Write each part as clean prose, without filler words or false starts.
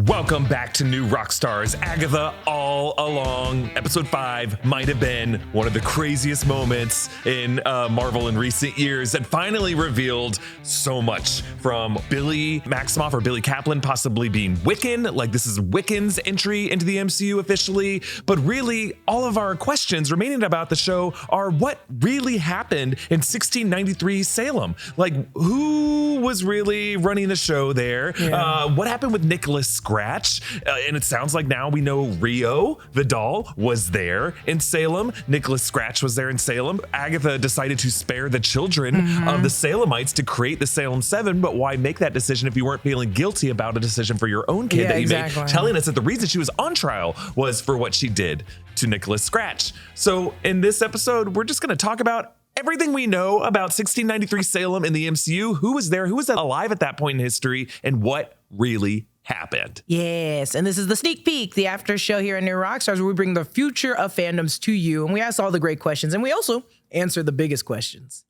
Welcome back to New Rockstars, Agatha All Along. Episode 5 might have been one of the craziest moments in Marvel in recent years that finally revealed so much, from Billy Maximoff or Billy Kaplan possibly being Wiccan, like this is Wiccan's entry into the MCU officially, but really all of our questions remaining about the show are what really happened in 1693 Salem? Like, who was really running the show there? Yeah. What happened with Nicholas Scratch? And it sounds like now we know Rio Vidal was there in Salem. Nicholas Scratch was there in Salem. Agatha decided to spare the children of the Salemites to create the Salem 7, but why make that decision if you weren't feeling guilty about a decision for your own kid that you made? Telling us that the reason she was on trial was for what she did to Nicholas Scratch. So in this episode, we're just going to talk about everything we know about 1693 Salem in the MCU, who was there, who was alive at that point in history, and what really happened. Yes, and this is the sneak peek, the after show here at New Rockstars, where we bring the future of fandoms to you, and we ask all the great questions, and we also answer the biggest questions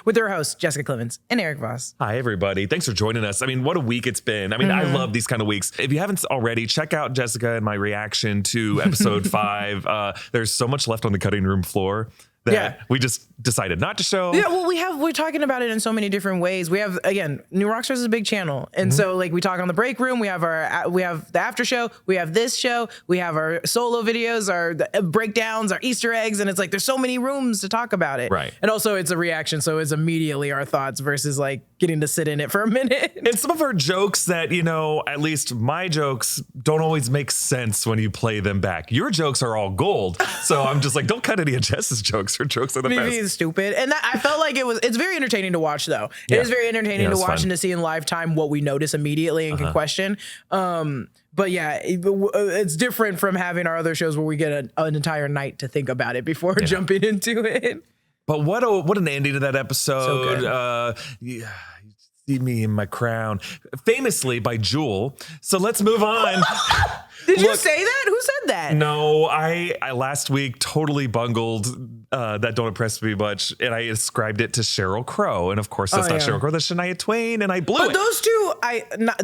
with our hosts, Jessica Clemons and Erik Voss. Hi, everybody. Thanks for joining us. I mean, what a week it's been. I mean, I love these kind of weeks. If you haven't already, check out Jessica and my reaction to episode 5. There's so much left on the cutting room floor that we just decided not to show. Yeah, well, we're talking about it in so many different ways. We have, again, New Rockstars is a big channel. And so like we talk on the break room, we have the after show, we have this show, we have our solo videos, our breakdowns, our Easter eggs. And it's like, there's so many rooms to talk about it. Right. And also it's a reaction. So it's immediately our thoughts versus like getting to sit in it for a minute. And some of our jokes that, you know, at least my jokes don't always make sense when you play them back. Your jokes are all gold. So I'm just like, don't cut any of Jess's jokes. Her jokes are the best. Maybe stupid. And that, I felt like it's very entertaining to watch though. It is very entertaining to watch and to see in live time what we notice immediately and can question. But yeah, it's different from having our other shows where we get an entire night to think about it before jumping into it. But what an ending to that episode. So good. See me in my crown, famously by Jewel. So let's move on. Did you say that? Who said that? No, I last week totally bungled That Don't Impress Me Much, and I ascribed it to Sheryl Crow. And of course, that's not Sheryl Crow, that's Shania Twain, and I blew it. Those two,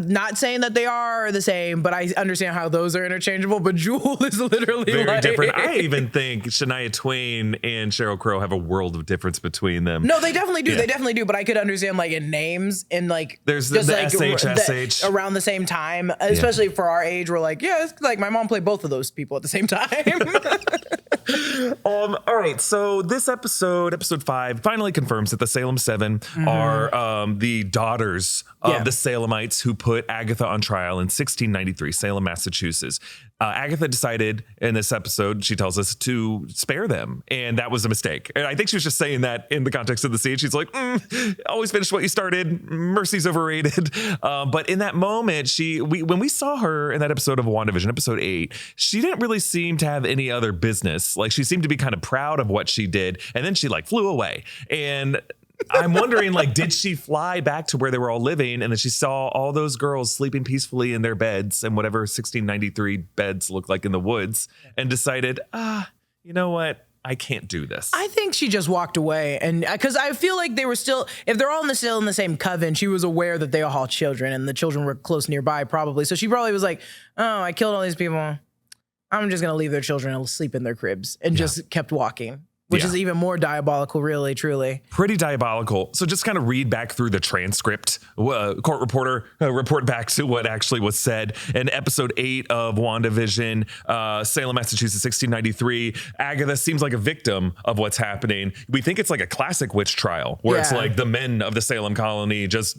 not saying that they are the same, but I understand how those are interchangeable, but Jewel is literally very different. I even think Shania Twain and Sheryl Crow have a world of difference between them. No, they definitely do. They definitely do, but I could understand like in names and like there's the SH around the same time, especially for our age, we're like, yeah, it's like my mom played both of those people at the same time. All right, so this episode 5, finally confirms that the Salem 7 are the daughters of the Salemites who put Agatha on trial in 1693, Salem, Massachusetts. Agatha decided in this episode, she tells us, to spare them, and that was a mistake. And I think she was just saying that in the context of the scene. She's like, always finish what you started. Mercy's overrated. But in that moment, when we saw her in that episode of WandaVision, episode 8, she didn't really seem to have any other business. Like, she seemed to be kind of proud of what she did, and then she like flew away. And I'm wondering, like, did she fly back to where they were all living, and then she saw all those girls sleeping peacefully in their beds and whatever 1693 beds look like in the woods, and decided, you know what? I can't do this. I think she just walked away, and because I feel like they were still, if they're all still in the same coven, she was aware that they all had children, and the children were close nearby probably. So she probably was like, oh, I killed all these people. I'm just going to leave their children and sleep in their cribs, and just kept walking. Which is even more diabolical, really, truly. Pretty diabolical. So just kind of read back through the transcript. Court reporter report back to what actually was said in episode 8 of WandaVision, Salem, Massachusetts, 1693. Agatha seems like a victim of what's happening. We think it's like a classic witch trial where it's like the men of the Salem colony just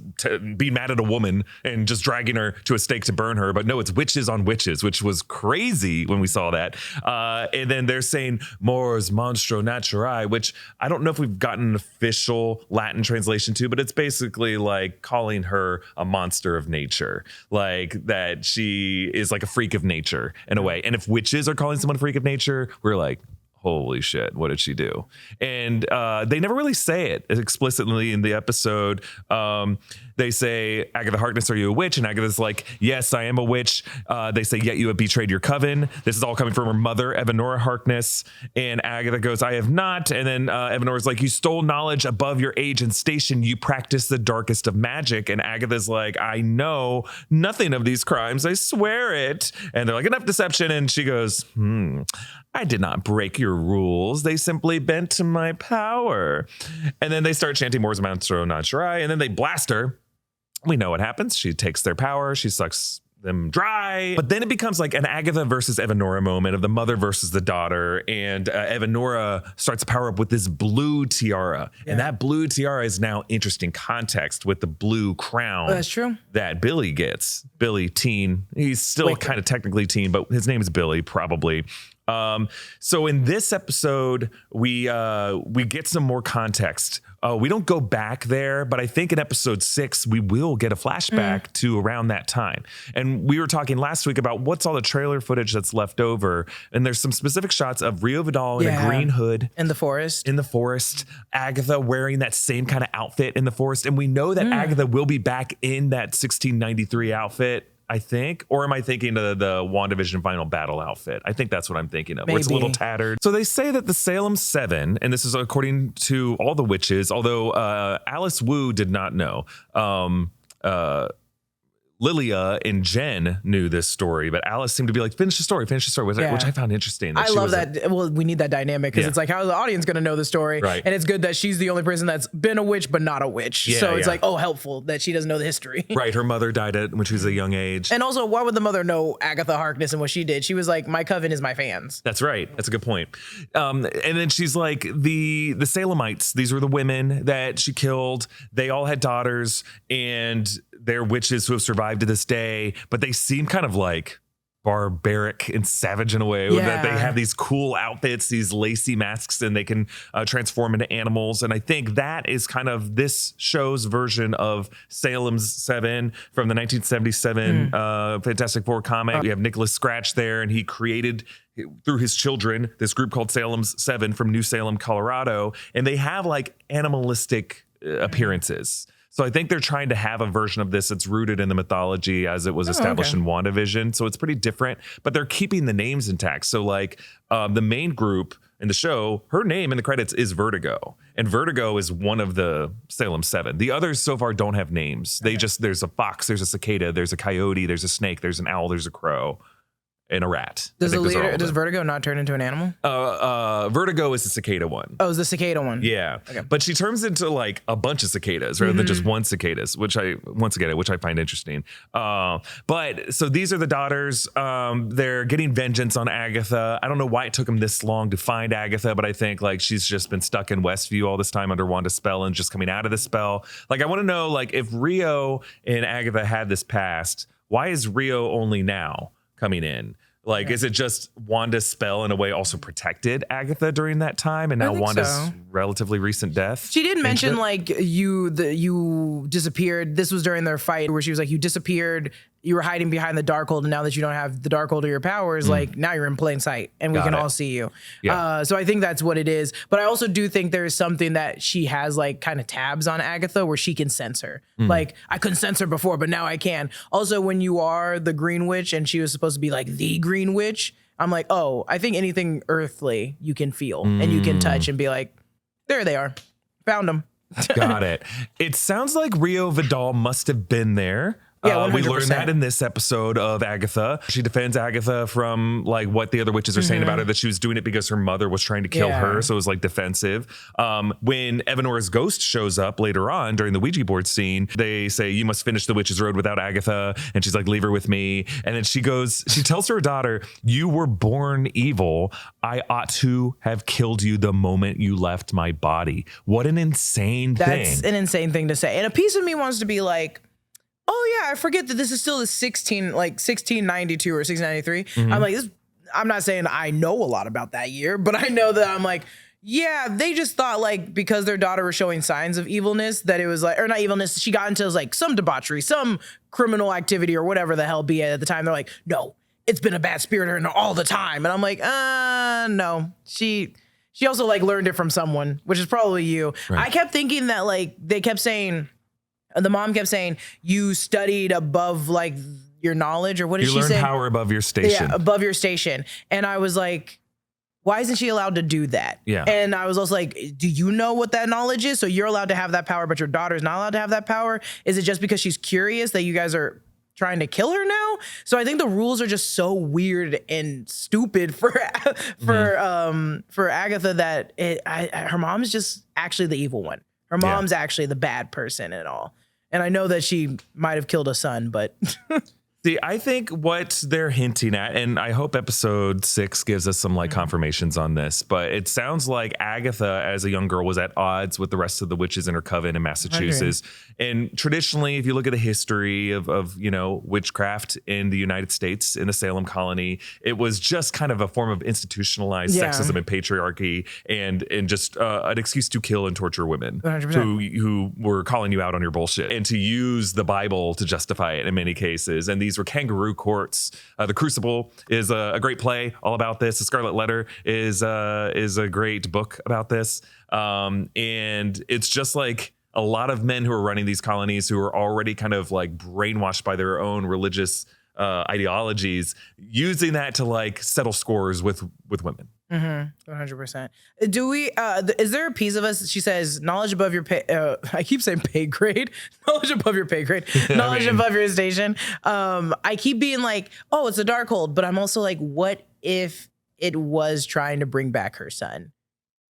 be mad at a woman and just dragging her to a stake to burn her. But no, it's witches on witches, which was crazy when we saw that. And then they're saying mors monstro naturae, which I don't know if we've gotten an official Latin translation to, but it's basically like calling her a monster of nature, like that she is like a freak of nature in a way. And if witches are calling someone a freak of nature, we're like, holy shit, what did she do? And they never really say it explicitly in the episode. They say, Agatha Harkness, are you a witch? And Agatha's like, yes, I am a witch. They say, yet you have betrayed your coven. This is all coming from her mother, Evanora Harkness. And Agatha goes, I have not. And then Evanora's like, you stole knowledge above your age and station. You practice the darkest of magic. And Agatha's like, I know nothing of these crimes. I swear it. And they're like, enough deception. And she goes, I did not break your rules. They simply bent to my power. And then they start chanting Mors Monstro Non Shirai, and then they blast her. We know what happens. She takes their power. She sucks them dry. But then it becomes like an Agatha versus Evanora moment of the mother versus the daughter. And Evanora starts to power up with this blue tiara. Yeah. And that blue tiara is now interesting context with the blue crown. That's true. That Billy gets. Billy, teen. He's still kind of technically teen, but his name is Billy, probably. So in this episode, we get some more context. We don't go back there, but I think in episode 6, we will get a flashback to around that time. And we were talking last week about what's all the trailer footage that's left over. And there's some specific shots of Rio Vidal in a green hood. In the forest. In the forest. Agatha wearing that same kind of outfit in the forest. And we know that Agatha will be back in that 1693 outfit, I think. Or am I thinking of the WandaVision final battle outfit? I think that's what I'm thinking of. Where it's a little tattered. So they say that the Salem 7, and this is according to all the witches, although Alice Wu did not know. Lilia and Jen knew this story, but Alice seemed to be like, finish the story, which I found interesting. I love that. Well, we need that dynamic because it's like, how is the audience going to know the story? Right. And it's good that she's the only person that's been a witch, but not a witch. Yeah, so it's like, oh, helpful that she doesn't know the history. Right. Her mother died when she was a young age. And also, why would the mother know Agatha Harkness and what she did? She was like, my coven is my fans. That's right. That's a good point. And then she's like, the Salemites, these were the women that she killed. They all had daughters, and they're witches who have survived to this day, but they seem kind of like barbaric and savage in a way that they have these cool outfits, these lacy masks, and they can transform into animals. And I think that is kind of this show's version of Salem's 7 from the 1977 Fantastic Four comic. We have Nicholas Scratch there, and he created through his children this group called Salem's 7 from New Salem, Colorado, and they have like animalistic appearances. So I think they're trying to have a version of this that's rooted in the mythology as it was established in WandaVision. So it's pretty different, but they're keeping the names intact. So like the main group in the show, her name in the credits is Vertigo. And Vertigo is one of the Salem 7. The others so far don't have names. They there's a fox, there's a cicada, there's a coyote, there's a snake, there's an owl, there's a crow. And a rat. Does Vertigo not turn into an animal? Vertigo is the cicada one. Oh, it's the cicada one. Yeah. Okay. But she turns into like a bunch of cicadas rather than just one cicadas, which I find interesting. But so these are the daughters. They're getting vengeance on Agatha. I don't know why it took them this long to find Agatha, but I think like she's just been stuck in Westview all this time under Wanda's spell and just coming out of the spell. Like I want to know like if Rio and Agatha had this past, why is Rio only now coming in? Like, is it just Wanda's spell in a way also protected Agatha during that time, and now Wanda's relatively recent death? She did mention like you disappeared. This was during their fight where she was like, you disappeared. You were hiding behind the Darkhold, and now that you don't have the Darkhold or your powers, like now you're in plain sight, and we can all see you. Yeah. So I think that's what it is. But I also do think there is something that she has like kind of tabs on Agatha where she can sense her. Like I couldn't sense her before, but now I can. Also, when you are the Green Witch, and she was supposed to be like the Green Witch, I'm like, oh, I think anything earthly you can feel and you can touch and be like, there they are, found them. Got it. It sounds like Rio Vidal must have been there. Yeah, we learned that in this episode of Agatha. She defends Agatha from like what the other witches are saying about her, that she was doing it because her mother was trying to kill her. So it was like defensive. When Evanora's ghost shows up later on during the Ouija board scene, they say, you must finish the witch's road without Agatha. And she's like, leave her with me. And then she tells her daughter, you were born evil. I ought to have killed you the moment you left my body. What an insane thing. That's an insane thing to say. And a piece of me wants to be like, oh yeah, I forget that this is still the 1692 or 1693. I'm like, I'm not saying I know a lot about that year, but I know that I'm like, yeah, they just thought like because their daughter was showing signs of evilness that it was like, or not evilness, she got into like some debauchery, some criminal activity or whatever the hell be at the time. They're like, no, it's been a bad spirit in her all the time. And I'm like, no. She also like learned it from someone, which is probably you. Right. I kept thinking that like they kept saying, the mom kept saying, you studied above like your knowledge, or what did she say? You learned power above your station. Yeah, above your station. And I was like, why isn't she allowed to do that? Yeah. And I was also like, do you know what that knowledge is? So you're allowed to have that power, but your daughter's not allowed to have that power? Is it just because she's curious that you guys are trying to kill her now? So I think the rules are just so weird and stupid for Agatha that her mom's just actually the evil one. Her mom's actually the bad person and all. And I know that she might have killed a son, but See, I think what they're hinting at, and I hope episode 6 gives us some like confirmations on this, but it sounds like Agatha as a young girl was at odds with the rest of the witches in her coven in Massachusetts. And traditionally, if you look at the history of witchcraft in the United States, in the Salem colony, it was just kind of a form of institutionalized sexism and patriarchy and just an excuse to kill and torture women who were calling you out on your bullshit, and to use the Bible to justify it in many cases. And these were kangaroo courts. The Crucible is a great play all about this. The Scarlet Letter is a great book about this. And it's just like a lot of men who are running these colonies who are already kind of like brainwashed by their own religious ideologies, using that to like settle scores with women. 100%. Do we, is there a piece of us, she says, knowledge above your pay, I keep saying pay grade, knowledge above your pay grade, knowledge above your station. I keep being like, oh, it's a Darkhold, but I'm also like, what if it was trying to bring back her son?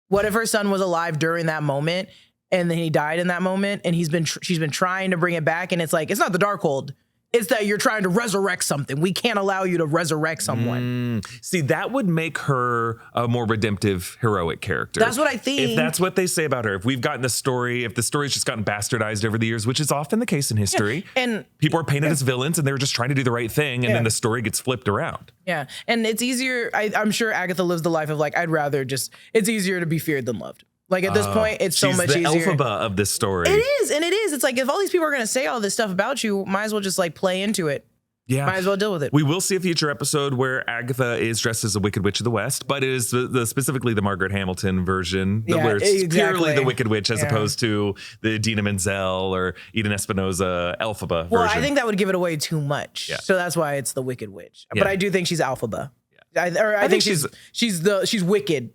What if her son was alive during that moment and then he died in that moment and she's been trying to bring it back, and it's like, it's not the Darkhold. It's that you're trying to resurrect something. We can't allow you to resurrect someone. See, that would make her a more redemptive, heroic character. That's what I think. If that's what they say about her, if we've gotten the story's just gotten bastardized over the years, which is often the case in history, and people are painted as villains and they're just trying to do the right thing, and then the story gets flipped around. Yeah, and it's easier. I'm sure Agatha lives the life of like, it's easier to be feared than loved. Like at this point, it's so much easier. She's the Elphaba of this story. It is, and it is. It's like, if all these people are going to say all this stuff about you, might as well just like play into it. Yeah. Might as well deal with it. We will see a future episode where Agatha is dressed as a Wicked Witch of the West, but it is specifically the Margaret Hamilton version, where it's purely the Wicked Witch as opposed to the Dina Menzel or Eden Espinosa Elphaba version. Well, I think that would give it away too much. Yeah. So that's why it's the Wicked Witch. But I do think she's Elphaba. Yeah. I think she's Wicked.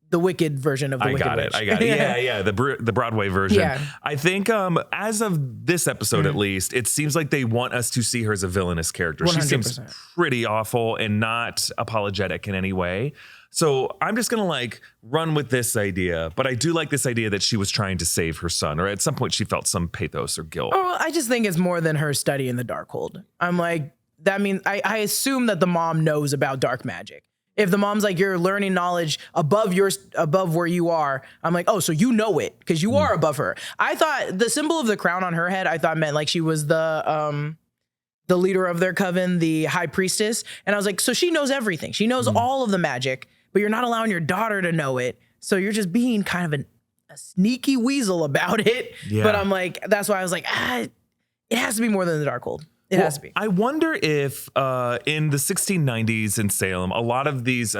The Wicked version of the Wicked Witch. I got it. Yeah. The Broadway version. Yeah. I think as of this episode, at least, it seems like they want us to see her as a villainous character. 100%. She seems pretty awful and not apologetic in any way. So I'm just going to like run with this idea. But I do like this idea that she was trying to save her son, or at some point she felt some pathos or guilt. Oh, I just think it's more than her studying the Darkhold. I'm like, that means I assume that the mom knows about dark magic. If the mom's like, you're learning knowledge above where you are, I'm like, oh, so you know it because you are above her. I thought the symbol of the crown on her head, I thought meant like she was the leader of their coven, the high priestess. And I was like, so she knows everything. She knows all of the magic, but you're not allowing your daughter to know it. So you're just being kind of a sneaky weasel about it. Yeah. But I'm like, that's why I was like, it has to be more than the Darkhold. It has to be. I wonder if in the 1690s in Salem, a lot of these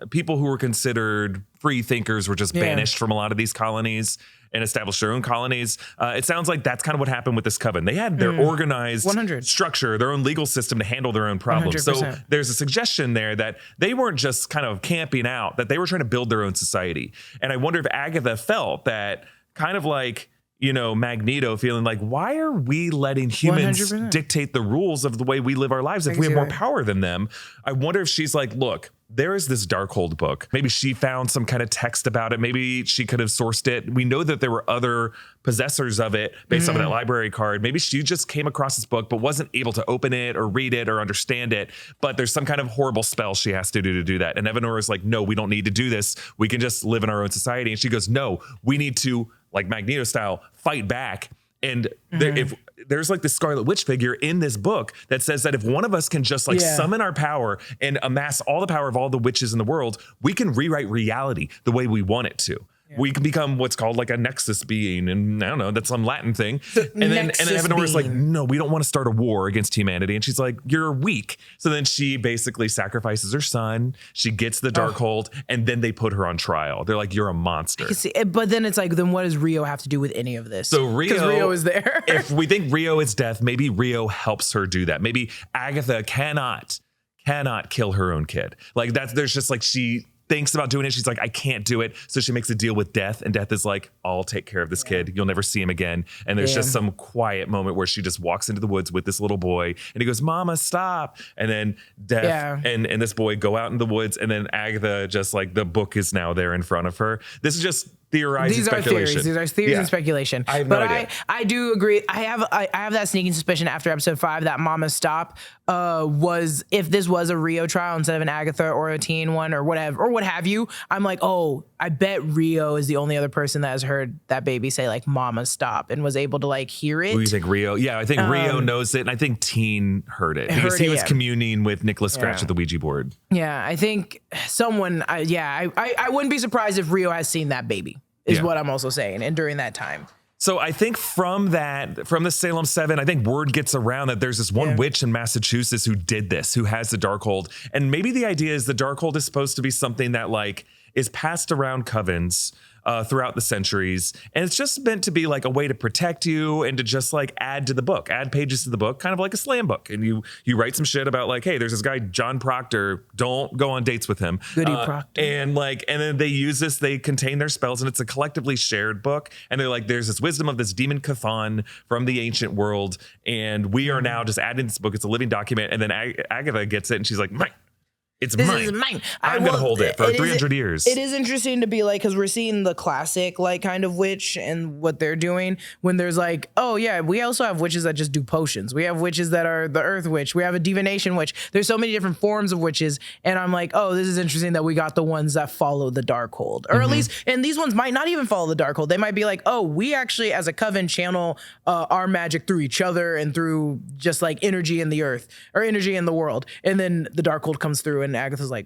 people who were considered free thinkers were just banished from a lot of these colonies and established their own colonies. It sounds like that's kind of what happened with this coven. They had their organized 100. Structure, their own legal system to handle their own problems. 100%. So there's a suggestion there that they weren't just kind of camping out, that they were trying to build their own society. And I wonder if Agatha felt that kind of like, Magneto feeling like, why are we letting humans 100%. Dictate the rules of the way we live our lives if we have more power than them? I wonder if she's like, look, there is this Darkhold book. Maybe she found some kind of text about it. Maybe she could have sourced it. We know that there were other possessors of it based on that library card. Maybe she just came across this book, but wasn't able to open it or read it or understand it. But there's some kind of horrible spell she has to do to do that. And Evanora's like, no, we don't need to do this. We can just live in our own society. And she goes, no, we need to, like Magneto style, fight back. And if there's like this Scarlet Witch figure in this book that says that if one of us can just like summon our power and amass all the power of all the witches in the world, we can rewrite reality the way we want it to. we can become what's called like a nexus being. And I don't know, that's some Latin thing. And then Evanora's like, no, we don't want to start a war against humanity. And she's like, you're weak. So then she basically sacrifices her son. She gets the Darkhold, and then they put her on trial. They're like, you're a monster. See, but then it's like, then what does Rio have to do with any of this? So because Rio is there. If we think Rio is death, maybe Rio helps her do that. Maybe Agatha cannot kill her own kid. Like there's just like, she thinks about doing it. She's like, I can't do it. So she makes a deal with Death, and Death is like, I'll take care of this kid. You'll never see him again. And there's just some quiet moment where she just walks into the woods with this little boy, and he goes, Mama, stop. And then Death and this boy go out in the woods, and then Agatha just like, the book is now there in front of her. This is just theorizing speculation. These are theories and speculation. I have no idea. I do agree. I have that sneaking suspicion after episode 5 that Mama Stop was, if this was a Rio trial instead of an Agatha or a teen one or whatever, or what have you, I'm like, oh, I bet Rio is the only other person that has heard that baby say like Mama Stop and was able to like hear it. Who do you think, Rio? Yeah, I think Rio knows it, and I think Teen heard it because he was communing with Nicholas Scratch at the Ouija board. Yeah, I think someone, I wouldn't be surprised if Rio has seen that baby, is what I'm also saying, and during that time. So I think from the Salem 7, I think word gets around that there's this one witch in Massachusetts who did this, who has the Darkhold. And maybe the idea is the Darkhold is supposed to be something that like is passed around covens throughout the centuries. And it's just meant to be like a way to protect you and to just like add to the book, add pages to the book, kind of like a slam book. And you write some shit about like, hey, there's this guy, John Proctor, don't go on dates with him. Goody Proctor. And then they use this, they contain their spells, and it's a collectively shared book. And they're like, there's this wisdom of this demon Chthon from the ancient world. And we are now just adding this book. It's a living document. And then Agatha gets it, and she's like, mine. This is mine. I'm going to hold it for 300 years. It is interesting to be like, because we're seeing the classic like kind of witch and what they're doing when there's like, oh yeah, we also have witches that just do potions. We have witches that are the earth witch. We have a divination witch. There's so many different forms of witches. And I'm like, oh, this is interesting that we got the ones that follow the Darkhold. Or at least, and these ones might not even follow the Darkhold. They might be like, oh, we actually as a coven channel our magic through each other and through just like energy in the earth or energy in the world. And then the Darkhold comes through, and Agatha's like,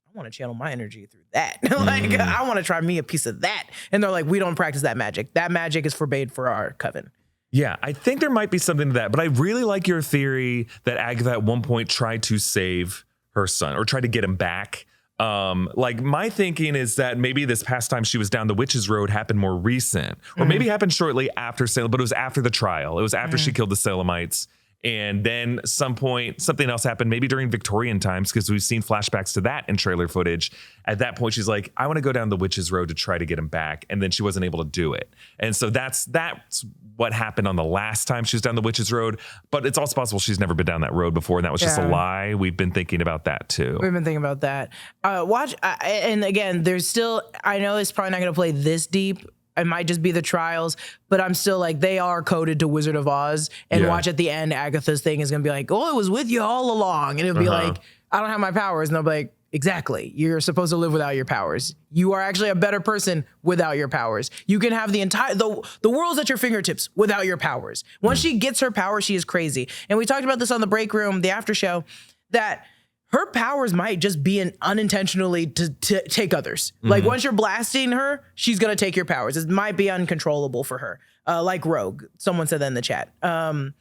I want to channel my energy through that. Like, I want to try me a piece of that. And they're like, we don't practice that magic. That magic is forbade for our coven. Yeah, I think there might be something to that. But I really like your theory that Agatha at one point tried to save her son or tried to get him back. Like my thinking is that maybe this past time she was down the Witch's Road happened more recent, or maybe happened shortly after Salem, but it was after the trial. It was after she killed the Salemites. And then some point, something else happened, maybe during Victorian times, because we've seen flashbacks to that in trailer footage. At that point, she's like, I want to go down the Witch's Road to try to get him back. And then she wasn't able to do it. And so that's what happened on the last time she was down the Witch's Road. But it's also possible she's never been down that road before, and that was just a lie. We've been thinking about that too. We've been thinking about that. And again, there's still, I know it's probably not going to play this deep. It might just be the trials, but I'm still like, they are coded to Wizard of Oz. And watch at the end, Agatha's thing is going to be like, oh, it was with you all along. And it'll be like, I don't have my powers. And they'll be like, exactly. You're supposed to live without your powers. You are actually a better person without your powers. You can have the entire, the world's at your fingertips without your powers. Once she gets her power, she is crazy. And we talked about this on the break room, the after show, that her powers might just be unintentionally to take others. Like once you're blasting her, she's going to take your powers. It might be uncontrollable for her. Like Rogue. Someone said that in the chat. And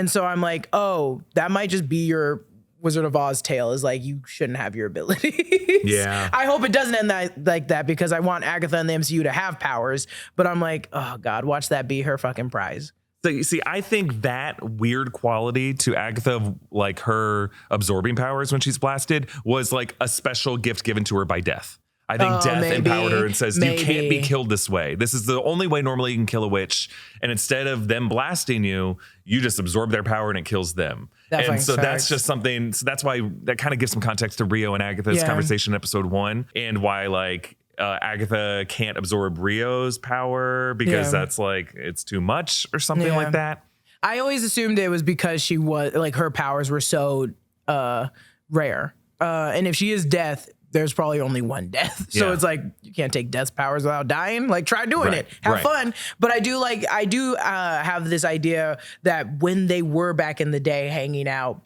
so I'm like, oh, that might just be your Wizard of Oz tale, is like, you shouldn't have your abilities. Yeah. I hope it doesn't end like that, because I want Agatha in the MCU to have powers. But I'm like, oh God, watch that be her fucking prize. So you see, I think that weird quality to Agatha, like her absorbing powers when she's blasted, was like a special gift given to her by Death. I think Death empowered her and says, you can't be killed this way. This is the only way normally you can kill a witch. And instead of them blasting you, you just absorb their power and it kills them. And so that's just something. So that's why that kind of gives some context to Rio and Agatha's conversation in episode 1, and why like Agatha can't absorb Rio's power because that's like, it's too much or something like that. I always assumed it was because she was like, her powers were so rare. And if she is Death, there's probably only one Death. So it's like, you can't take Death's powers without dying. Like, try doing it. Have fun. But I do have this idea that when they were back in the day hanging out,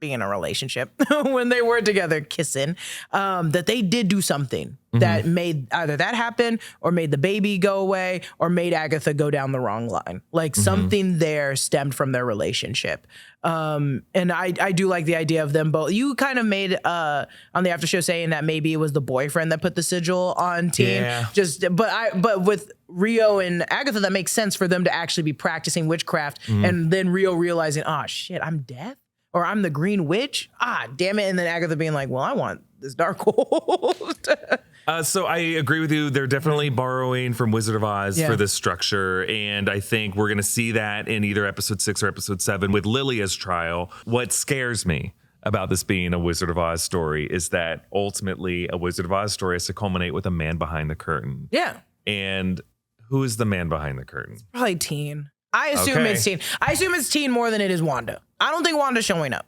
be in a relationship when they were together kissing, that they did do something that made either that happen or made the baby go away or made Agatha go down the wrong line. Like something there stemmed from their relationship. And I do like the idea of them both. You kind of made on the after show saying that maybe it was the boyfriend that put the sigil on Teen. Yeah. But with Rio and Agatha, that makes sense for them to actually be practicing witchcraft and then Rio realizing, oh shit, I'm death or I'm the Green Witch. Ah, damn it. And then Agatha being like, well, I want this Darkhold. So I agree with you. They're definitely borrowing from Wizard of Oz for this structure. And I think we're going to see that in either episode 6 or episode 7 with Lilia's trial. What scares me about this being a Wizard of Oz story is that ultimately a Wizard of Oz story has to culminate with a man behind the curtain. Yeah. And who is the man behind the curtain? Probably Teen. I assume it's Teen. I assume it's Teen more than it is Wanda. I don't think Wanda's showing up.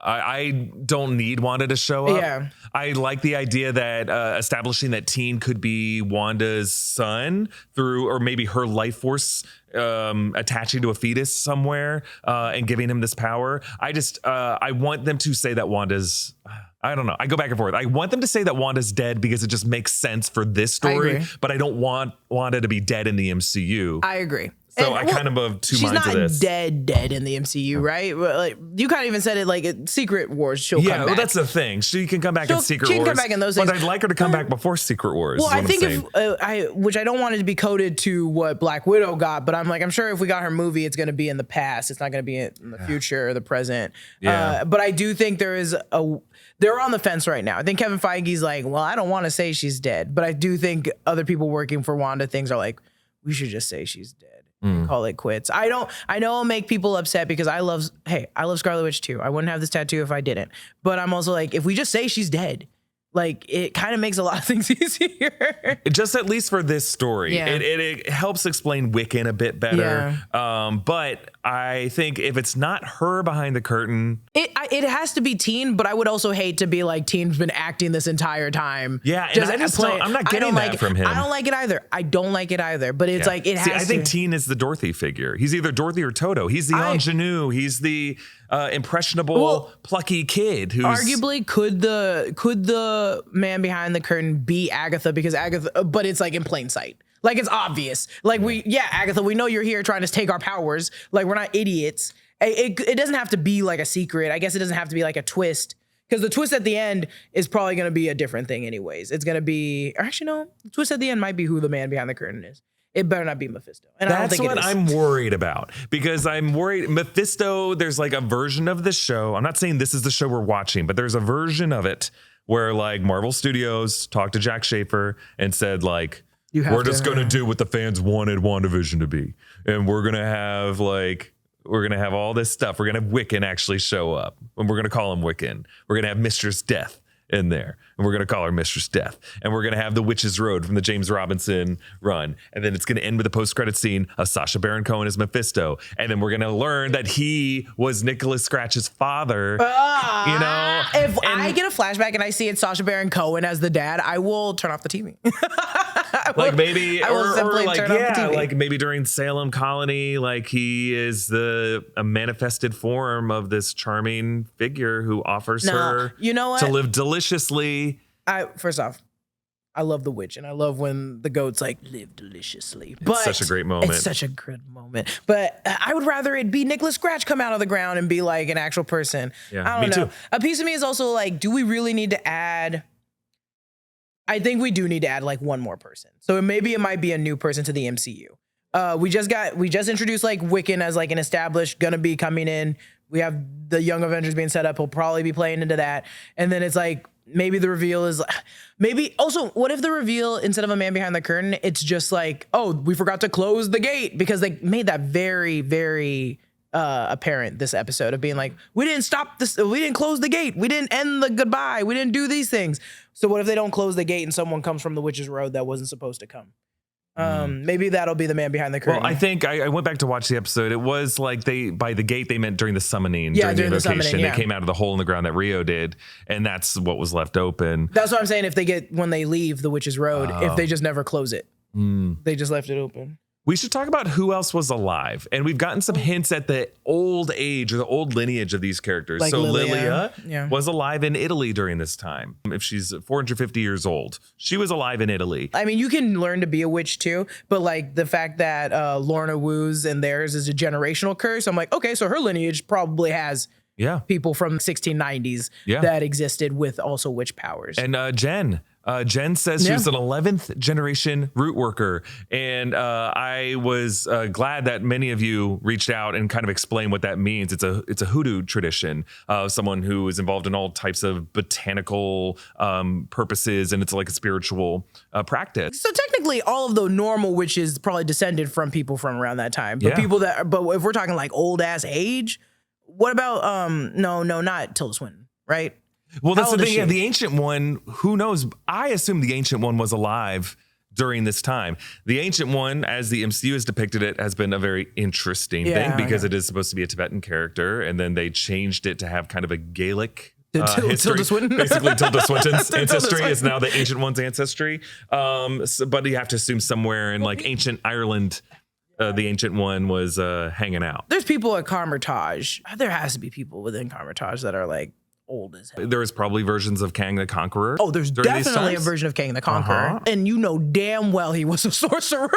I don't need Wanda to show up. Yeah. I like the idea that establishing that Teen could be Wanda's son through, or maybe her life force attaching to a fetus somewhere and giving him this power. I want them to say that Wanda's, I don't know. I go back and forth. I want them to say that Wanda's dead because it just makes sense for this story, but I don't want Wanda to be dead in the MCU. I agree. So I kind of have two minds of this. She's not dead in the MCU, right? Like, you kind of even said it like Secret Wars, she'll come back. Yeah, well, that's the thing. She can come back in Secret Wars. She can come back in those things. But I'd like her to come back before Secret Wars. Well, I think which I don't want it to be coded to what Black Widow got, but I'm sure if we got her movie, it's going to be in the past. It's not going to be in the future or the present. Yeah. But I do think they're on the fence right now. I think Kevin Feige's like, well, I don't want to say she's dead, but I do think other people working for Wanda things are like, we should just say she's dead. Call it quits. I know it'll make people upset because I love Scarlet Witch too. I wouldn't have this tattoo if I didn't. But I'm also like, if we just say she's dead, like it kind of makes a lot of things easier. Just at least for this story. Yeah. It helps explain Wiccan a bit better. Yeah. But I think if it's not her behind the curtain, it has to be Teen, but I would also hate to be like Teen's been acting this entire time. Yeah, and I'm not getting that from him. I don't like it either. But it's like it has to. I think Teen is the Dorothy figure. He's either Dorothy or Toto. He's the ingenue. He's the impressionable, plucky kid who's arguably could the man behind the curtain be Agatha, because Agatha, but it's like in plain sight. Like it's obvious. Like Agatha, we know you're here trying to take our powers. Like we're not idiots. It doesn't have to be like a secret. I guess it doesn't have to be like a twist, because the twist at the end is probably going to be a different thing anyways. It's going to be, or actually no, the twist at the end might be who the man behind the curtain is. It better not be Mephisto. And that's what I'm worried about, because I'm worried Mephisto, there's like a version of the show. I'm not saying this is the show we're watching, but there's a version of it where like Marvel Studios talked to Jack Schaefer and said like, we're just going to do what the fans wanted WandaVision to be. And we're going to have all this stuff. We're going to have Wiccan actually show up, and we're going to call him Wiccan. We're going to have Mistress Death in there, and we're going to call her Mistress Death. And we're going to have the Witch's Road from the James Robinson run. And then it's going to end with a post-credit scene of Sacha Baron Cohen as Mephisto. And then we're going to learn that he was Nicholas Scratch's father. If I get a flashback and I see it's Sacha Baron Cohen as the dad, I will turn off the TV. Like maybe, like maybe during Salem Colony, like he is a manifested form of this charming figure who offers her to live deliciously. First off, I love the witch, and I love when the goat's like, live deliciously. It's such a great moment. It's such a good moment. But I would rather it be Nicholas Scratch come out of the ground and be like an actual person. Yeah, I don't know. Too. A piece of me is also like, do we really need to add? I think we do need to add like one more person. So maybe it might be a new person to the MCU. We just introduced like Wiccan as like an established, gonna be coming in. We have the Young Avengers being set up. He'll probably be playing into that. And then it's like, maybe the reveal is maybe also, what if the reveal, instead of a man behind the curtain, it's just like, oh, we forgot to close the gate, because they made that very, very apparent this episode of being like, we didn't stop this, we didn't close the gate, we didn't end the goodbye, we didn't do these things. So what if they don't close the gate and someone comes from the Witch's Road that wasn't supposed to come? Maybe that'll be the man behind the curtain. Well, I think I went back to watch the episode. It was like by the gate, they meant during the summoning, during the invocation. They came out of the hole in the ground that Rio did, and that's what was left open. That's what I'm saying. If they when they leave the Witch's Road, if they just never close it, they just left it open. We should talk about who else was alive. And we've gotten some hints at the old age or the old lineage of these characters. Like so Lilia. was alive in Italy during this time. If she's 450 years old, she was alive in Italy. I mean, you can learn to be a witch too, but like the fact that Lorna Woo's and theirs is a generational curse, I'm like, okay, so her lineage probably has people from the 1690s that existed with also witch powers. And Jen says she was an 11th generation root worker. And I was glad that many of you reached out and kind of explained what that means. It's a hoodoo tradition of someone who is involved in all types of botanical purposes. And it's like a spiritual practice. So technically all of the normal witches probably descended from people from around that time. But but if we're talking like old ass age, what about, no, not Tilda Swinton, right? Well, that's the thing. Yeah, the Ancient One, who knows? I assume the Ancient One was alive during this time. The Ancient One, as the MCU has depicted it, has been a very interesting thing because it is supposed to be a Tibetan character. And then they changed it to have kind of a Gaelic history. Tilda Swinton? Basically, Tilda Swinton's ancestry is now the Ancient One's ancestry. But you have to assume somewhere in like ancient Ireland, the Ancient One was hanging out. There's people at Carmitage. There has to be people within Carmitage that are like old as hell. There was probably versions of Kang the Conqueror. Oh, there's definitely a version of Kang the Conqueror. And you know damn well he was a sorcerer.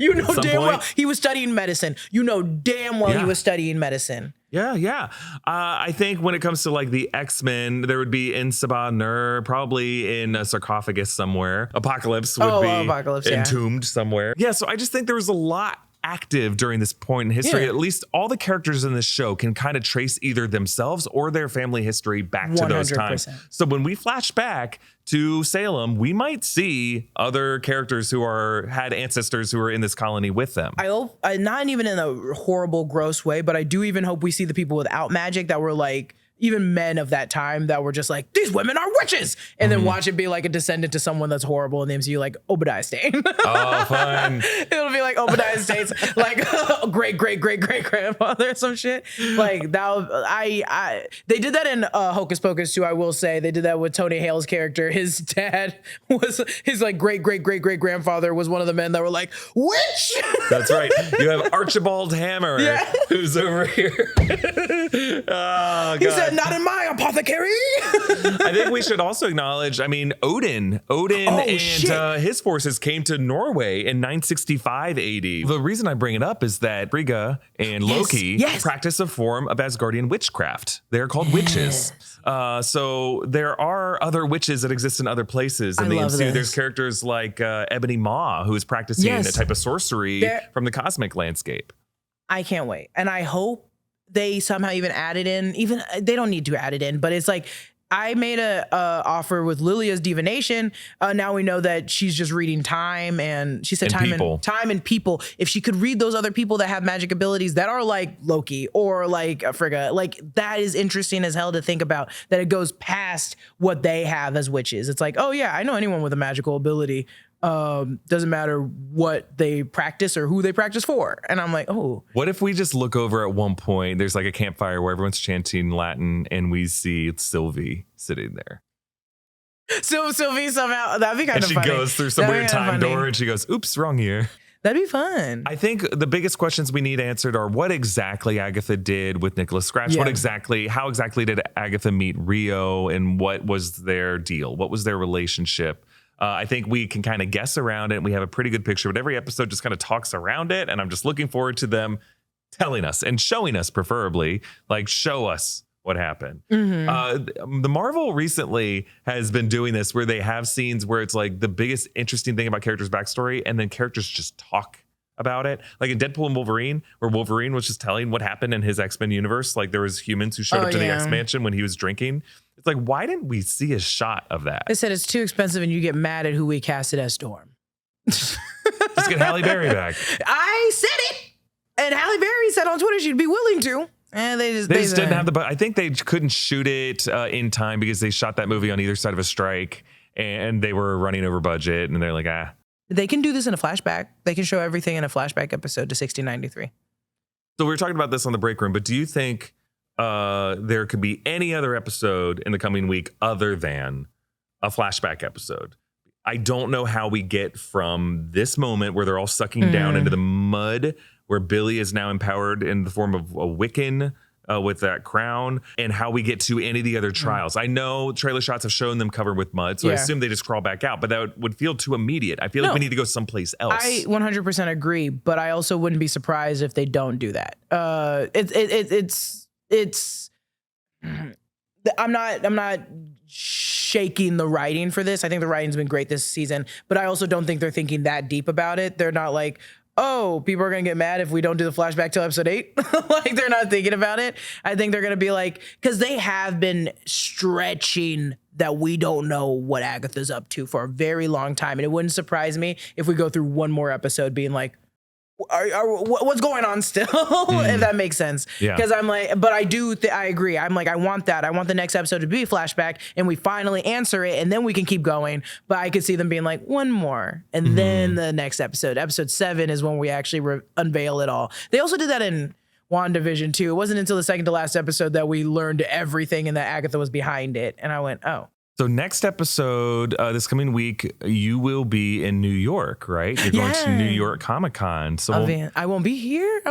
You know damn well he was studying medicine. You know damn well he was studying medicine. Yeah. I think when it comes to like the X-Men, there would be Insaba Nur, probably in a sarcophagus somewhere. Apocalypse would be entombed somewhere. Yeah, so I just think there was a lot active during this point in history. At least all the characters in this show can kind of trace either themselves or their family history back to those times. So when we flash back to Salem, we might see other characters who had ancestors who are in this colony with them. I hope, not even in a horrible, gross way, but I do even hope we see the people without magic that were like, even men of that time that were just like, these women are witches. And then watch it be like a descendant to someone that's horrible in the MCU, like Obadiah Stane. Oh, fun. It'll be like Obadiah Stane's like great grandfather or some shit. Like that, they did that in Hocus Pocus too, I will say. They did that with Tony Hale's character. His dad was, his like great grandfather was one of the men that were like, witch! That's right. You have Archibald Hammer, who's over here. Oh, God. He said, not in my apothecary. I think we should also acknowledge, Odin and his forces came to Norway in 965 AD. The reason I bring it up is that Frigga and Loki practice a form of Asgardian witchcraft. They're called witches. So there are other witches that exist in other places in the MCU. There's characters like Ebony Maw, who is practicing a type of sorcery from the cosmic landscape. I can't wait. And I hope they somehow even added in, they don't need to add it in, but it's like, I made a offer with Lilia's divination. Now we know that she's just reading time, and she said time and people. If she could read those other people that have magic abilities that are like Loki or like Frigga, like that is interesting as hell to think about, that it goes past what they have as witches. It's like, oh yeah, I know anyone with a magical ability. Doesn't matter what they practice or who they practice for. And I'm like, oh. What if we just look over at one point, there's like a campfire where everyone's chanting Latin and we see Sylvie sitting there. So Sylvie somehow, that'd be kind of funny. And she goes through some weird time door and she goes, oops, wrong year. That'd be fun. I think the biggest questions we need answered are what exactly Agatha did with Nicholas Scratch. How exactly did Agatha meet Rio, and what was their deal? What was their relationship? I think we can kind of guess around it. We have a pretty good picture, but every episode just kind of talks around it. And I'm just looking forward to them telling us and showing us, preferably, like show us what happened. The Marvel recently has been doing this where they have scenes where it's like the biggest interesting thing about characters' backstory, and then characters just talk about it. Like in Deadpool and Wolverine, where Wolverine was just telling what happened in his X-Men universe. Like there was humans who showed up to the X-Mansion when he was drinking. It's like, why didn't we see a shot of that? They said it's too expensive and you get mad at who we casted as Storm. Just get Halle Berry back. I said it. And Halle Berry said on Twitter she'd be willing to. And they just didn't have I think they couldn't shoot it in time because they shot that movie on either side of a strike and they were running over budget, and they're like, They can do this in a flashback. They can show everything in a flashback episode to 1693. So we were talking about this on the break room, but do you think there could be any other episode in the coming week other than a flashback episode? I don't know how we get from this moment where they're all sucking down into the mud, where Billy is now empowered in the form of a Wiccan with that crown, and how we get to any of the other trials. I know trailer shots have shown them covered with mud, so I assume they just crawl back out, but that would feel too immediate. I feel like we need to go someplace else. I 100% agree, but I also wouldn't be surprised if they don't do that. I'm not shaking the writing for this. I think the writing's been great this season, but I also don't think they're thinking that deep about it. They're not like, oh, people are going to get mad if we don't do the flashback till episode 8. Like, they're not thinking about it. I think they're going to be like, because they have been stretching that we don't know what Agatha's up to for a very long time. And it wouldn't surprise me if we go through one more episode being like, what's going on still? If that makes sense. Because I'm like, but I agree. I'm like, I want that. I want the next episode to be a flashback and we finally answer it and then we can keep going. But I could see them being like, one more. And then the next episode 7 is when we actually unveil it all. They also did that in WandaVision too. It wasn't until the second to last episode that we learned everything and that Agatha was behind it. And I went, oh. So next episode, this coming week, you will be in New York, right? You're going to New York Comic-Con. So I won't be here. Yeah, I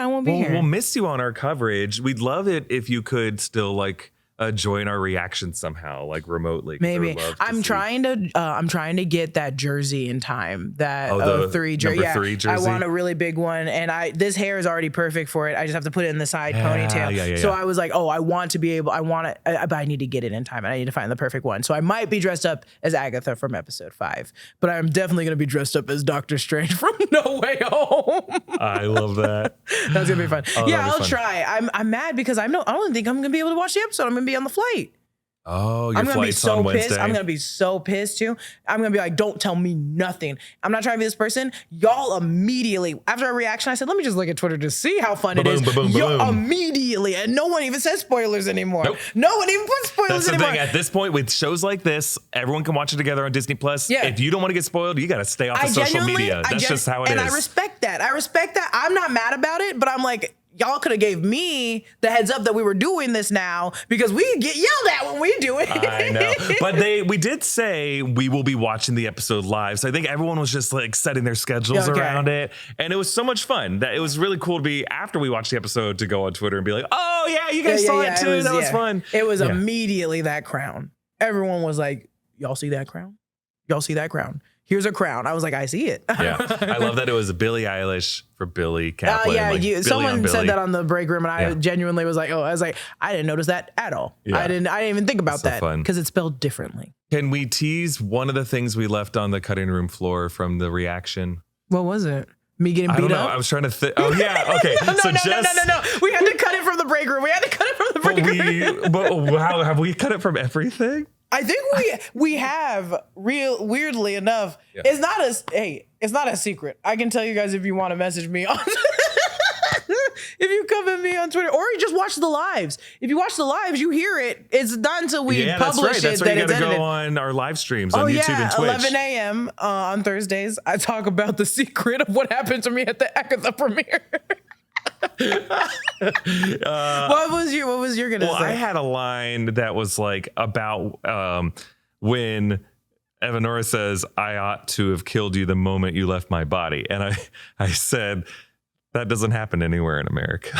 won't be here. We'll miss you on our coverage. We'd love it if you could still join our reaction somehow, like remotely. Maybe I'm trying to get that jersey in time. That 3 jersey. I want a really big one, and this hair is already perfect for it. I just have to put it in the side ponytail. So I was like, I want to be able. I want it, but I need to get it in time, and I need to find the perfect one. So I might be dressed up as Agatha from episode 5, but I'm definitely going to be dressed up as Doctor Strange from No Way Home. I love that. That's gonna be fun. I'll try. I'm mad because I don't think I'm gonna be able to watch the episode. I'm gonna be on the flight. Oh, your flight's on Wednesday. Pissed. I'm going to be so pissed too. I'm going to be like, don't tell me nothing. I'm not trying to be this person. Y'all immediately, after a reaction, I said, let me just look at Twitter to see how fun it is. Y'all immediately, and no one even says spoilers anymore. Nope. No one even puts spoilers anymore. That's the thing. At this point, with shows like this, everyone can watch it together on Disney+. Yeah. If you don't want to get spoiled, you got to stay off of social media. That's just how it is. And I respect that. I'm not mad about it, but I'm like, y'all could have gave me the heads up that we were doing this now, because we get yelled at when we do it. I know. But we did say we will be watching the episode live. So I think everyone was just like setting their schedules around it. And it was so much fun that it was really cool to be, after we watched the episode, to go on Twitter and be like, oh yeah, you guys saw it too. That was fun. It was immediately that crown. Everyone was like, y'all see that crown? Y'all see that crown? Here's a crown. I was like, I see it. Yeah, I love that it was Billie Eilish for Billy Kaplan. Someone said that on the break room, and I genuinely was like, I didn't notice that at all. Yeah. I didn't even think about that because it's spelled differently. Can we tease one of the things we left on the cutting room floor from the reaction? What was it? Me getting beat up? I was trying to think. Oh yeah, okay. No. We had to cut it from the break room. But how have we cut it from everything? I think we have weirdly enough. Yeah. It's not a secret. I can tell you guys if you want to message me on if you come at me on Twitter, or you just watch the lives. If you watch the lives, you hear it. It's not until we publish it. That's why you got to go on our live streams on YouTube and Twitch. 11 a.m. On Thursdays, I talk about the secret of what happened to me at the Agatha premiere. What was your gonna say? I had a line that was like about when Evanora says, I ought to have killed you the moment you left my body. And I said, that doesn't happen anywhere in America.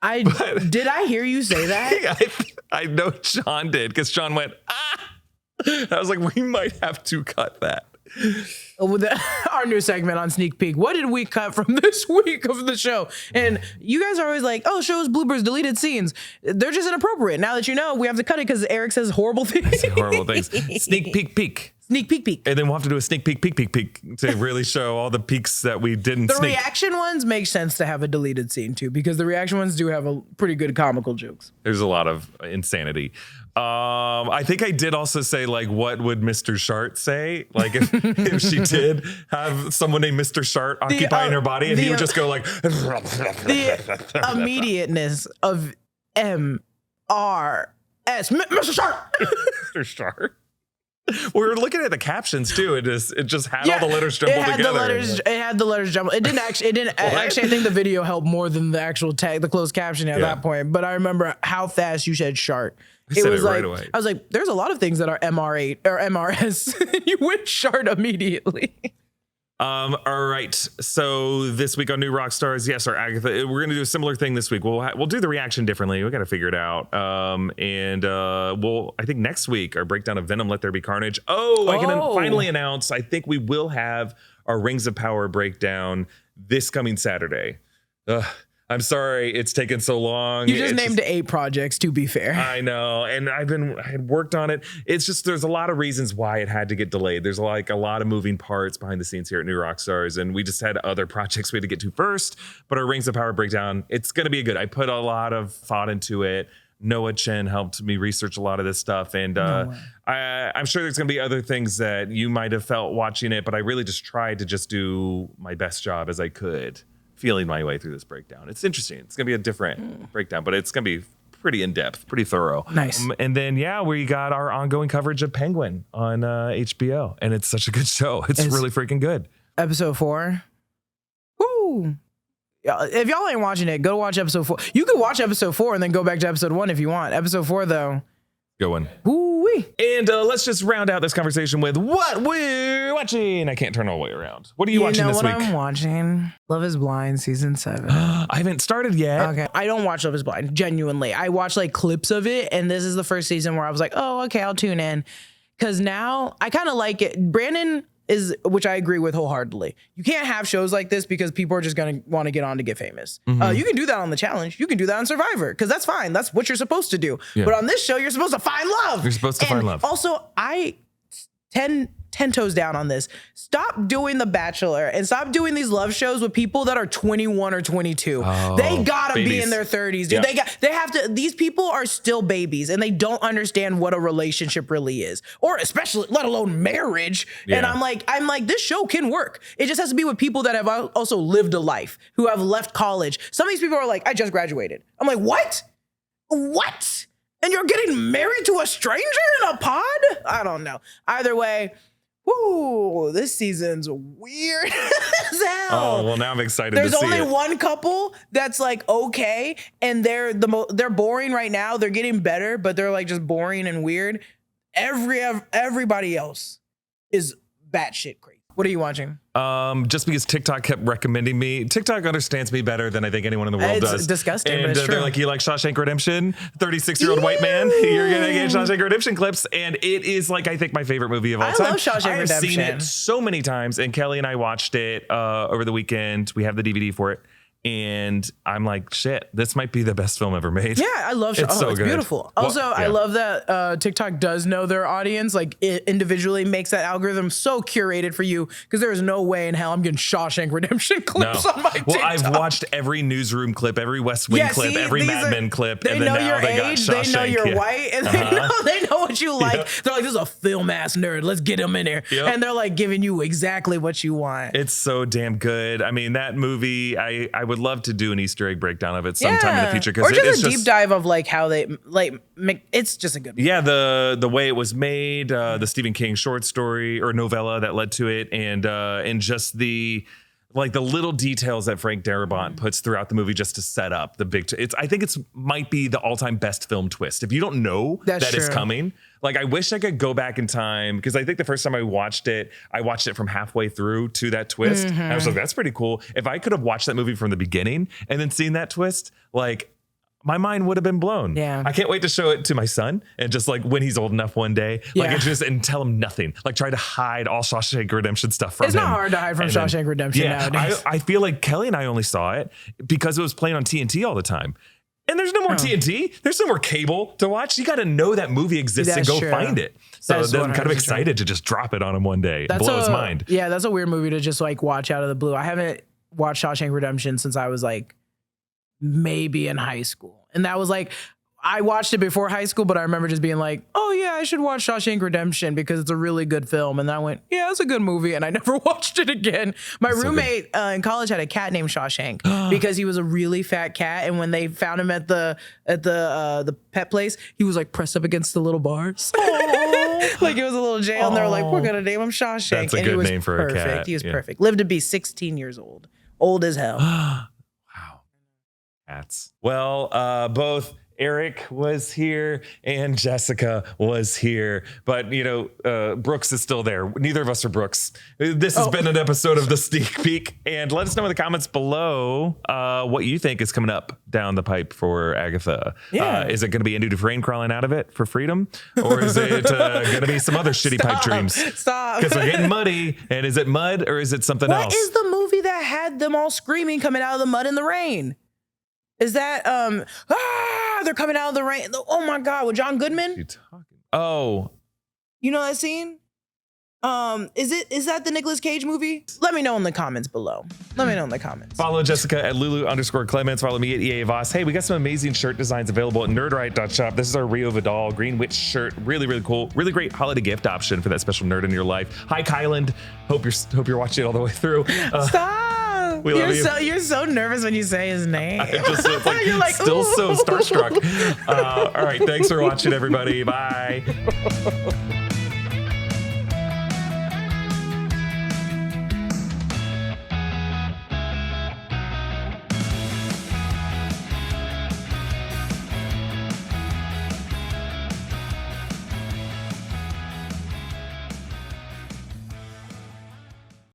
Did I hear you say that? I know Sean did, because Sean went, I was like, we might have to cut that. Our new segment on Sneak Peek. What did we cut from this week of the show? And you guys are always like, oh, shows, bloopers, deleted scenes. They're just inappropriate. Now that you know, we have to cut it because Erik says horrible things. Sneak peek peek. Sneak peek peek. And then we'll have to do a sneak peek peek peek peek to really show all the peeks that we didn't The reaction ones make sense to have a deleted scene too, because the reaction ones do have a pretty good comical jokes. There's a lot of insanity. I think I did also say, like, what would Mr. Shart say? Like, if she did have someone named Mr. Shart occupying her body, and he would just go like the immediateness of M-R-S, Mr. Shart. Mr. Shart. We were looking at the captions too. It just had all the letters jumbled together. It had the letters jumbled. It didn't actually. I think the video helped more than the actual tag, the closed caption at that point. But I remember how fast you said "shart." It was like, right away. I was like, there's a lot of things that are MR8 or MRS. You went short immediately. All right. So this week on New Rockstars, yes, our Agatha, we're going to do a similar thing this week. We'll do the reaction differently. We got to figure it out. I think next week, our breakdown of Venom, Let There Be Carnage. I can finally announce, I think we will have our Rings of Power breakdown this coming Saturday. I'm sorry it's taken so long. You just named 8 projects, to be fair. I know, and I had worked on it. It's just there's a lot of reasons why it had to get delayed. There's like a lot of moving parts behind the scenes here at New Rockstars, and we just had other projects we had to get to first. But our Rings of Power breakdown, it's going to be good. I put a lot of thought into it. Noah Chen helped me research a lot of this stuff, and I'm sure there's going to be other things that you might have felt watching it, but I really just tried to just do my best job as I could, feeling my way through this breakdown. It's interesting. It's going to be a different breakdown, but it's going to be pretty in-depth, pretty thorough. Nice. And then, we got our ongoing coverage of Penguin on HBO, and it's such a good show. It's really freaking good. Episode 4. Woo! If y'all ain't watching it, go watch episode 4. You can watch episode 4 and then go back to episode 1 if you want. Episode 4, though. Good one. Woo-wee. And let's just round out this conversation with what we're watching. I can't turn all the way around. What are you watching this week? I'm watching? Love is Blind season 7. I haven't started yet. Okay. I don't watch Love is Blind, genuinely. I watch like clips of it, and this is the first season where I was like, oh, okay, I'll tune in. Because now I kind of like it. Brandon is, which I agree with wholeheartedly. You can't have shows like this because people are just going to want to get on to get famous. You can do that on The Challenge. You can do that on Survivor because that's fine. That's what you're supposed to do. Yeah. But on this show, you're supposed to find love. You're supposed to find love. Also, 10 toes down on this. Stop doing The Bachelor and stop doing these love shows with people that are 21 or 22. They gotta be in their 30s, dude. Yeah. They have to. These people are still babies and they don't understand what a relationship really is, or especially, let alone marriage. Yeah. And I'm like, this show can work. It just has to be with people that have also lived a life, who have left college. Some of these people are like, I just graduated. I'm like, what? What? And you're getting married to a stranger in a pod? I don't know. Either way, whoo, this season's weird as hell. Oh, well, now I'm excited to see it. There's only one couple that's like okay, and they're boring right now. They're getting better, but they're like just boring and weird. Everybody else is batshit crazy. What are you watching? Just because TikTok kept recommending me. TikTok understands me better than I think anyone in the world does. It's disgusting, and but it's true. They're like, you like Shawshank Redemption? 36-year-old white man? You're going to get Shawshank Redemption clips. And it is like, I think, my favorite movie of all time. I love Shawshank Redemption. I've seen it so many times. And Kelly and I watched it over the weekend. We have the DVD for it. And I'm like, shit, this might be the best film ever made. Yeah, I love it. It's so good. Beautiful. Also, I love that TikTok does know their audience. Like, it individually makes that algorithm so curated for you, because there is no way in hell I'm getting Shawshank Redemption clips on my TikTok. Well, I've watched every Newsroom clip, every West Wing clip, every Mad Men clip. They know your age, they know you're white, and they know what you like. Yep. They're like, this is a film-ass nerd. Let's get him in here. Yep. And they're like giving you exactly what you want. It's so damn good. I mean, that movie, I would love to do an Easter egg breakdown of it sometime in the future, or just a deep dive of like how they make. It's just a good movie. Yeah, the way it was made, the Stephen King short story or novella that led to it, and just the little details that Frank Darabont puts throughout the movie just to set up the big. I think it's might be the all-time best film twist. If you don't know that it's coming, like, I wish I could go back in time, because I think the first time I watched it from halfway through to that twist. And I was like, that's pretty cool. If I could have watched that movie from the beginning and then seen that twist, like, my mind would have been blown. Yeah. I can't wait to show it to my son, and just like when he's old enough one day, and tell him nothing. Like, try to hide all Shawshank Redemption stuff from him. It's not hard to hide from Shawshank Redemption nowadays. I feel like Kelly and I only saw it because it was playing on TNT all the time. And there's no more TNT. There's no more cable to watch. You got to know that movie exists and go find it. So I'm kind of excited to just drop it on him one day. Blow his mind. Yeah, that's a weird movie to just like watch out of the blue. I haven't watched Shawshank Redemption since I was like maybe in high school. And that was like, I watched it before high school, but I remember just being like, oh yeah, I should watch Shawshank Redemption because it's a really good film. And then I went, yeah, it's a good movie. And I never watched it again. My roommate in college had a cat named Shawshank because he was a really fat cat. And when they found him at the pet place, he was like pressed up against the little bars. Like it was a little jail. And they were like, we're going to name him Shawshank. That's a good name for a cat. He was perfect. Lived to be 16 years old. Old as hell. Wow. Cats. Well, both Erik was here and Jessica was here, but Brooks is still there. Neither of us are Brooks. This has been an episode of The Sneak Peek, and let us know in the comments below what you think is coming up down the pipe for Agatha. Yeah. Is it going to be Andy Dufresne crawling out of it for freedom, or is it going to be some other shitty pipe dreams? Stop. Because they're getting muddy, and is it mud or is it something else? What is the movie that had them all screaming coming out of the mud in the rain? Is that they're coming out of the rain? Oh my God, with John Goodman? You talking? Oh, you know that scene? Is that the Nicolas Cage movie? Let me know in the comments below. Let me know in the comments. Follow Jessica at Lulu_Clemons. Follow me at EA Voss. Hey, we got some amazing shirt designs available at nerdright.shop. This is our Rio Vidal Green Witch shirt. Really, really cool. Really great holiday gift option for that special nerd in your life. Hi, Kyland. Hope you're watching it all the way through. Stop. We love you. You're so nervous when you say his name. You're like still so starstruck. All right. Thanks for watching, everybody. Bye.